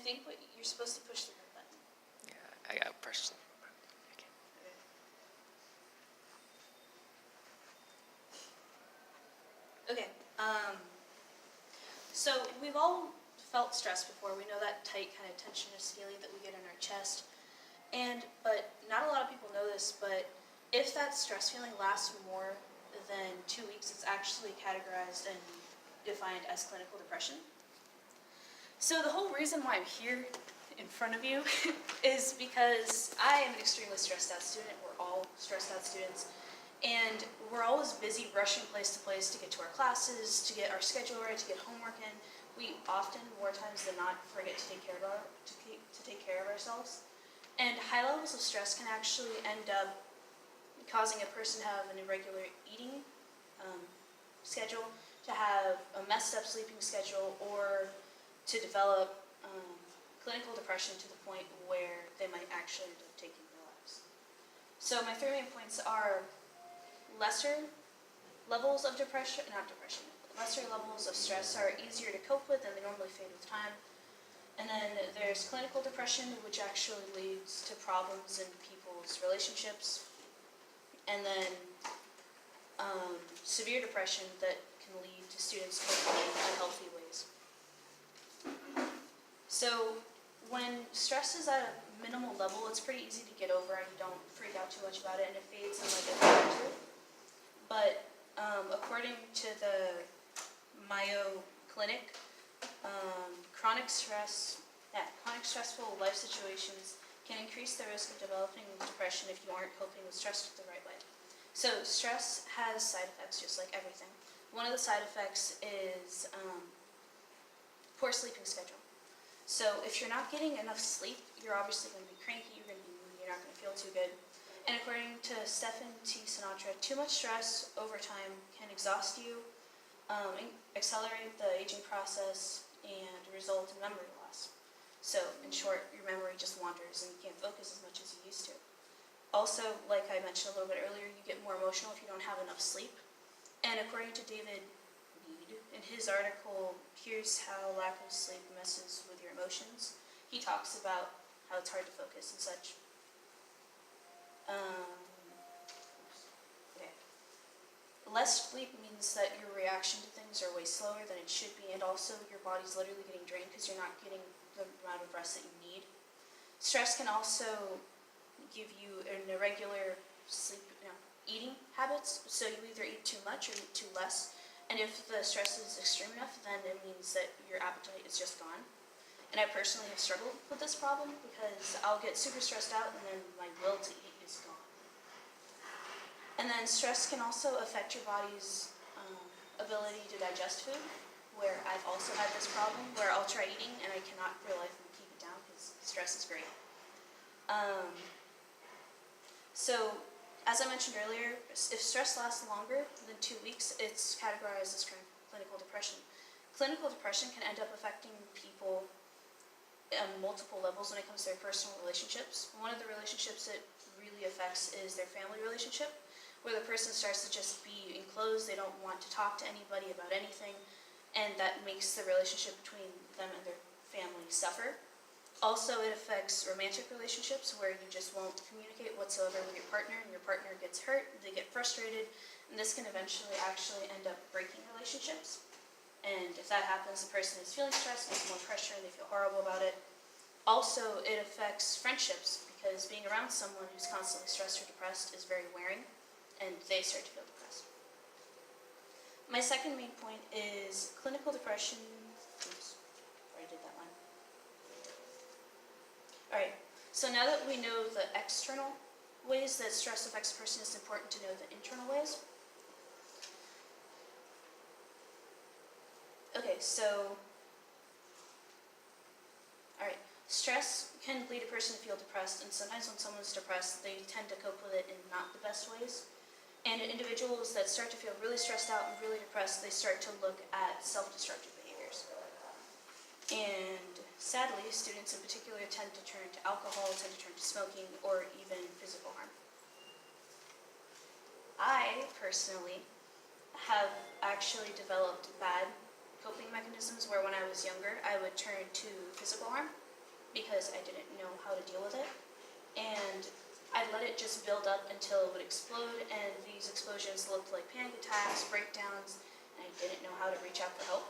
think what you're supposed to push the red button. Yeah, I got pressed. Okay. So we've all felt stress before. We know that tight kind of tensionous feeling that we get in our chest. But not a lot of people know this, but if that stress feeling lasts more than 2 weeks, it's actually categorized and defined as clinical depression. So the whole reason why I'm here in front of you is because I am an extremely stressed out student. We're all stressed out students. And we're always busy rushing place to place to get to our classes, to get our schedule right, to get homework in. We often, more times than not, forget to take care of ourselves. And high levels of stress can actually end up causing a person to have an irregular eating schedule, to have a messed up sleeping schedule, or to develop clinical depression to the point where they might actually end up taking their lives. So my 3 main points are lesser levels of lesser levels of stress are easier to cope with and they normally fade with time. And then there's clinical depression, which actually leads to problems in people's relationships. And then severe depression that can lead to students coping in unhealthy ways. So when stress is at a minimal level, it's pretty easy to get over and you don't freak out too much about it and it fades in like a day or two. But according to the Mayo Clinic, chronic stressful life situations can increase the risk of developing depression if you aren't coping with stress the right way. So stress has side effects just like everything. One of the side effects is poor sleeping schedule. So if you're not getting enough sleep, you're obviously going to be cranky, you're going to be moody, you're not going to feel too good. And according to Stephen T. Sinatra, too much stress over time can exhaust you, accelerate the aging process, and result in memory loss. So, in short, your memory just wanders and you can't focus as much as you used to. Also, like I mentioned a little bit earlier, you get more emotional if you don't have enough sleep. And according to David Mead, in his article, Here's How Lack of Sleep Messes with Your Emotions, he talks about how it's hard to focus and such. Okay. Less sleep means that your reaction to things are way slower than it should be, and also your body's literally getting drained because you're not getting the amount of rest that you need. Stress can also give you an irregular eating habits, so you either eat too much or eat too less, and if the stress is extreme enough, then it means that your appetite is just gone. And I personally have struggled with this problem because I'll get super stressed out and then my will to eat is gone. And then stress can also affect your body's ability to digest food, where I've also had this problem where I'll try eating and I cannot for life keep it down because stress is great. So, as I mentioned earlier, if stress lasts longer than 2 weeks, it's categorized as clinical depression. Clinical depression can end up affecting people on multiple levels when it comes to their personal relationships. One of the relationships it really affects is their family relationship, where the person starts to just be enclosed, they don't want to talk to anybody about anything, and that makes the relationship between them and their family suffer. Also, it affects romantic relationships where you just won't communicate whatsoever with your partner, and your partner gets hurt, they get frustrated, and this can eventually actually end up breaking relationships. And if that happens, the person is feeling stressed, gets more pressure, and they feel horrible about it. Also, it affects friendships because being around someone who's constantly stressed or depressed is very wearing, and they start to feel depressed. My second main point is clinical depression. Oops, already did that one. Alright, so now that we know the external ways that stress affects a person, it's important to know the internal ways. Okay, so, alright, stress can lead a person to feel depressed, and sometimes when someone's depressed, they tend to cope with it in not the best ways. And individuals that start to feel really stressed out and really depressed, they start to look at self-destructive behaviors. And sadly, students in particular tend to turn to alcohol, tend to turn to smoking, or even physical harm. I personally have actually developed bad coping mechanisms where when I was younger, I would turn to physical harm. because I didn't know how to deal with it. And I let it just build up until it would explode, and these explosions looked like panic attacks, breakdowns, and I didn't know how to reach out for help.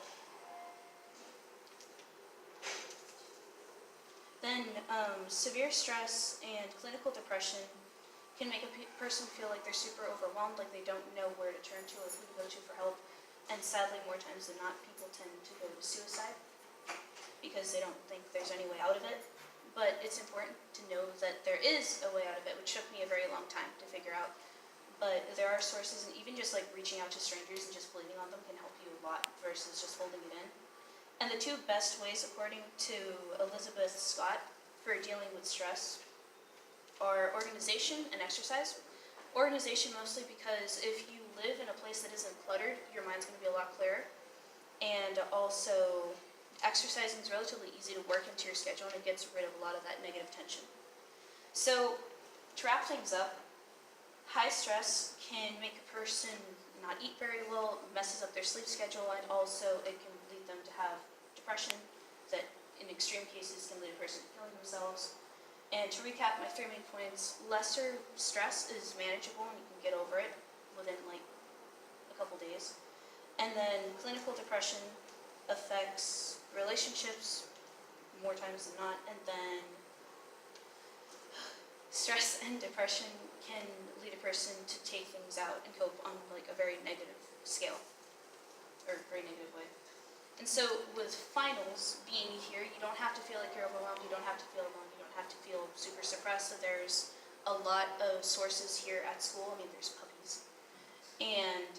Then severe stress and clinical depression can make a person feel like they're super overwhelmed, like they don't know where to turn to or who to go to for help. And sadly, more times than not, people tend to go to suicide because they don't think there's any way out of it. But it's important to know that there is a way out of it, which took me a very long time to figure out. But there are sources, and even just like reaching out to strangers and just bleeding on them can help you a lot versus just holding it in. And the two best ways, according to Elizabeth Scott, for dealing with stress are organization and exercise. Organization mostly because if you live in a place that isn't cluttered, your mind's going to be a lot clearer. And also, exercising is relatively easy to work into your schedule, and it gets rid of a lot of that negative tension. So, to wrap things up, high stress can make a person not eat very well, messes up their sleep schedule, and also it can lead them to have depression that in extreme cases can lead a person to killing themselves. And to recap my 3 main points, lesser stress is manageable and you can get over it within like a couple days. And then clinical depression affects relationships more times than not. And then stress and depression can lead a person to take things out and cope on like a very negative scale, or very negative way. And so with finals being here, you don't have to feel like you're overwhelmed, you don't have to feel alone, you don't have to feel super suppressed. So there's a lot of sources here at school. I mean, there's puppies. And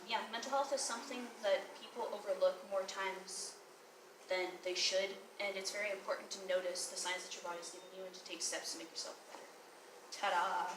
yeah, mental health is something that people overlook more times than they should. And it's very important to notice the signs that your body's giving you and to take steps to make yourself better. Ta-da!